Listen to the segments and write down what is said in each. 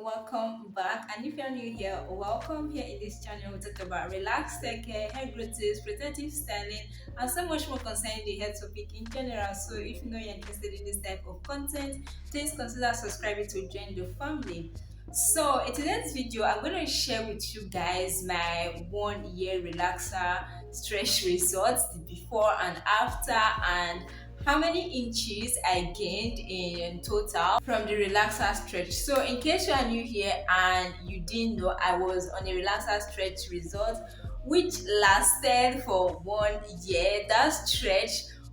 welcome back. And if you're new here, welcome. Here in this channel we talk about relaxed hair care, hair growth tips, protective styling, and so much more concerning the hair topic in general. So if you know you're interested in this type of content, please consider subscribing to join the family. So in today's video, I'm going to share with you guys my 1 year relaxer stretch results, the before and after, and how many inches I gained in total from the relaxer stretch. So in case you are new here and you didn't know, I was on a relaxer stretch result which lasted for 1 year. That stretch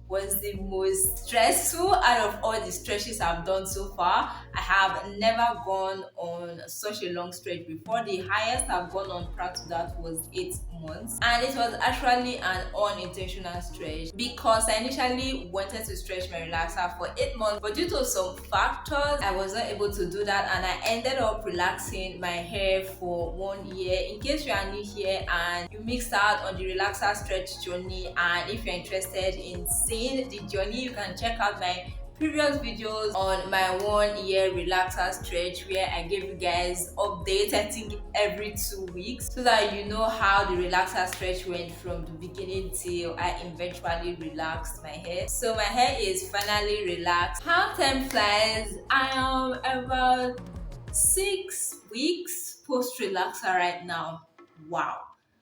was the most stressful out of all the stretches I've done so far. I have never gone on such a long stretch before. The highest I've gone on prior to that was 8 months, and it was actually an unintentional stretch because I initially wanted to stretch my relaxer for 8 months, but due to some factors I was not able to do that, and I ended up relaxing my hair for 1 year. In case you are new here and you mixed out on the relaxer stretch journey, and if you're interested in seeing the journey, you can check out my previous videos on my 1 year relaxer stretch where I gave you guys updates, I think every 2 weeks, so that you know how the relaxer stretch went from the beginning till I eventually relaxed my hair. So my hair is finally relaxed. How time flies, I am about 6 weeks post relaxer right now. Wow,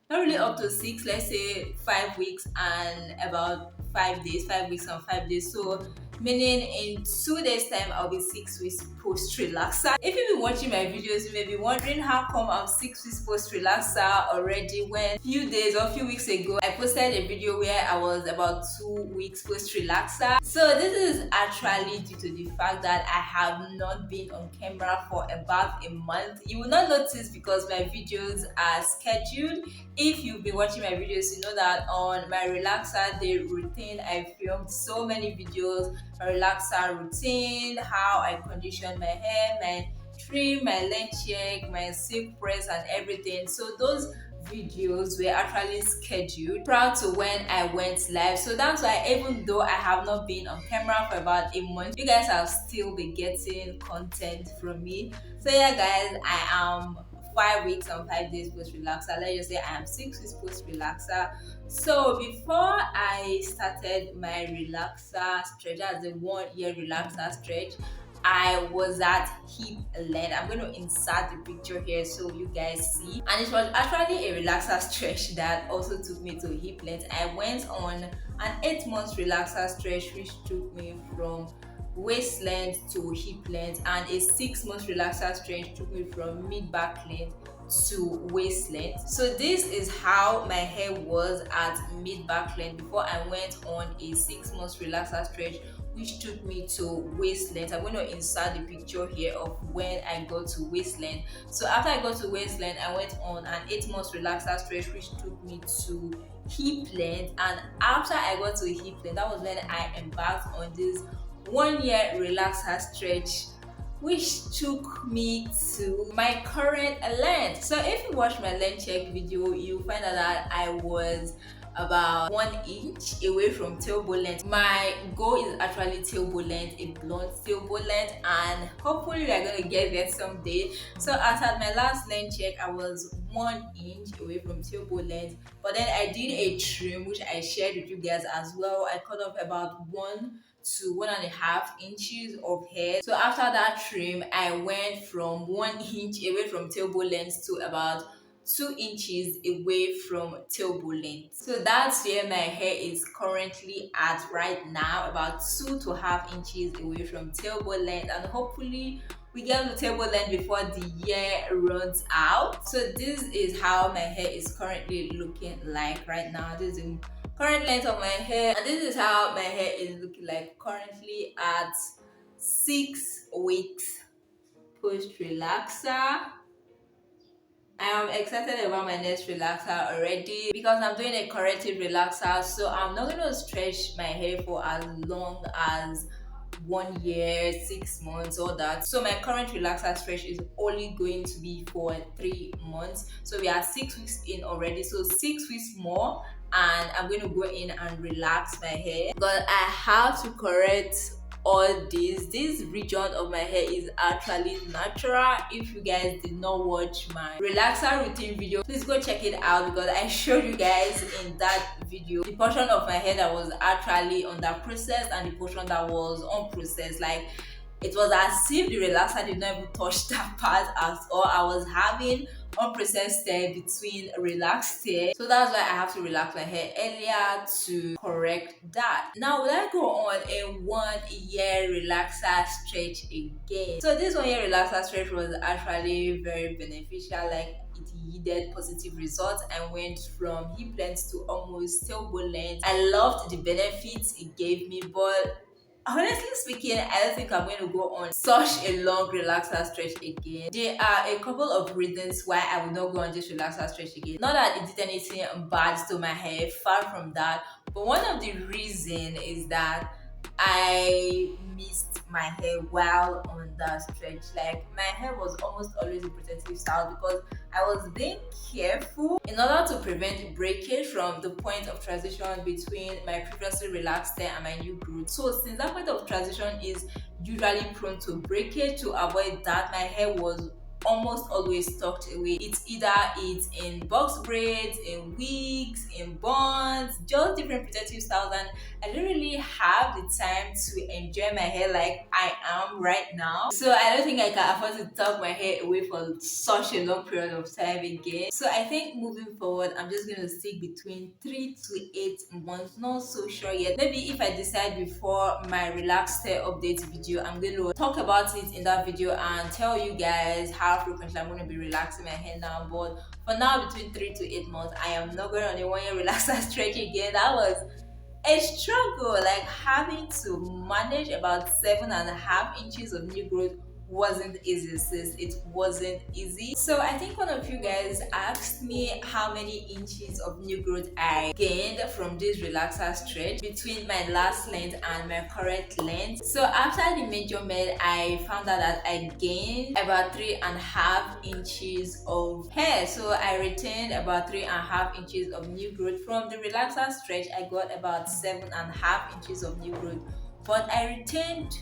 not really up to 6, let's say 5 weeks and about 5 days, 5 weeks and 5 days. So meaning in 2 days time I'll be 6 weeks post relaxer. If you've been watching my videos, you may be wondering how come I'm 6 weeks post relaxer already, when few days or few weeks ago I posted a video where I was about 2 weeks post relaxer. So this is actually due to the fact that I have not been on camera for about a month. You will not notice because my videos are scheduled. If you've been watching my videos, you know that on my relaxer day routine I filmed so many videos. My relaxer routine, how I condition my hair, my trim, my length check, my silk press and everything. So those videos were actually scheduled prior to when I went live. So that's why even though I have not been on camera for about a month, you guys have still been getting content from me. So yeah guys, I am 5 weeks and 5 days post relaxer. Let's just say I am 6 weeks post relaxer. So before I started my relaxer stretch, as the 1 year relaxer stretch, I was at hip length. I'm going to insert the picture here so you guys see. And it was actually a relaxer stretch that also took me to hip length. I went on an 8 month relaxer stretch which took me from waist length to hip length, and a 6 month relaxer stretch took me from mid back length to waist length. So this is how my hair was at mid back length before I went on a 6 month relaxer stretch which took me to waist length. I'm going to insert the picture here of when I got to waist length. So after I got to waist length, I went on an 8 month relaxer stretch which took me to hip length, and after I got to hip length, that was when I embarked on this 1 year relaxer stretch which took me to my current length. So if you watch my length check video, you find out that I was about 1 inch away from tailbone length. My goal is actually tailbone length, a blunt tailbone length, and hopefully we're gonna get there someday. So as at my last length check, I was 1 inch away from tailbone length, but then I did a trim which I shared with you guys as well. I cut off about 1 to 1.5 inches of hair. So after that trim, I went from 1 inch away from tailbone length to about 2 inches away from tailbone length. So that's where my hair is currently at right now, about 2.5 inches away from tailbone length, and hopefully we get to tailbone length before the year runs out. So this is how my hair is currently looking like right now. This is the current length of my hair, and this is how my hair is looking like currently at 6 weeks post relaxer. I am excited about my next relaxer already because I'm doing a corrective relaxer, so I'm not going to stretch my hair for as long as 1 year, 6 months, all that. So my current relaxer stretch is only going to be for 3 months. So we are 6 weeks in already, so 6 weeks more and I'm going to go in and relax my hair, but I have to correct all this region of my hair is actually natural. If you guys did not watch my relaxer routine video, please go check it out, because I showed you guys in that video the portion of my hair that was actually under process and the portion that was unprocessed. Like, it was as if the relaxer did not even touch that part at all. I was having unprocessed hair between relaxed hair, so that's why I have to relax my hair earlier to correct that. Now, will I go on a 1 year relaxer stretch again? So this 1 year relaxer stretch was actually very beneficial. Like, it yielded positive results. I went from hip length to almost tailbone length. I loved the benefits it gave me, but honestly speaking, I don't think I'm going to go on such a long relaxer stretch again. There are a couple of reasons why I will not go on this relaxer stretch again. Not that it did anything bad to my hair, far from that. But one of the reasons is that I missed my hair while on that stretch. Like, my hair was almost always a protective style because I was being careful in order to prevent breakage from the point of transition between my previously relaxed hair and my new growth. So since that point of transition is usually prone to breakage, to avoid that, my hair was almost always tucked away. It's in box braids, in wigs, in buns, just different protective styles, and I didn't really have the time to enjoy my hair like I am right now. So I don't think I can afford to tuck my hair away for such a long period of time again. So I think moving forward, I'm just going to stick between 3 to 8 months. Not so sure yet. Maybe if I decide before my relaxed hair update video, I'm going to talk about it in that video and tell you guys how frequently I'm going to be relaxing my hair now. But for now, between 3 to 8 months, I am not going on a 1 year relaxer stretch again. That was a struggle. Like, having to manage about 7.5 inches of new growth wasn't easy, sis. It wasn't easy. So I think one of you guys asked me how many inches of new growth I gained from this relaxer stretch between my last length and my current length. So after the measurement, I found out that I gained about 3.5 inches of hair. So I retained about 3.5 inches of new growth. From the relaxer stretch, I got about 7.5 inches of new growth, but I retained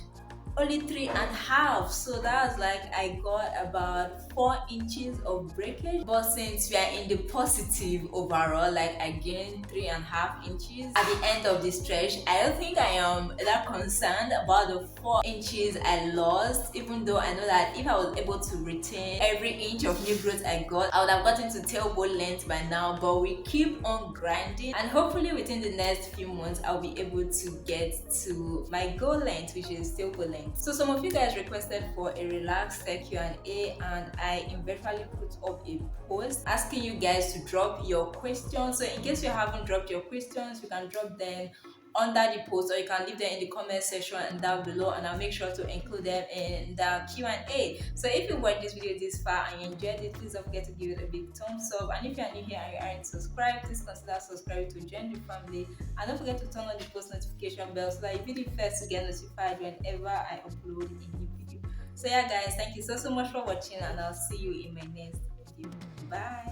only 3.5, so that's like I got about 4 inches of breakage. But since we are in the positive overall, like, I gained 3.5 inches at the end of the stretch, I don't think I am that concerned about the 4 inches I lost, even though I know that if I was able to retain every inch of new growth I got, I would have gotten to tailbone length by now. But we keep on grinding, and hopefully within the next few months I'll be able to get to my goal length, which is tailbone length. So some of you guys requested for a relaxed Q&A, and I eventually put up a post asking you guys to drop your questions. So in case you haven't dropped your questions, you can drop them under the post, or you can leave them in the comment section and down below, and I'll make sure to include them in the Q&A. So if you watched this video this far and you enjoyed it, please don't forget to give it a big thumbs up. And if you are new here and you aren't subscribed, please consider subscribing to join the family, and don't forget to turn on the post notification bell so that you'll be the first to get notified whenever I upload a new video. So yeah guys, thank you so much for watching, and I'll see you in my next video. Bye.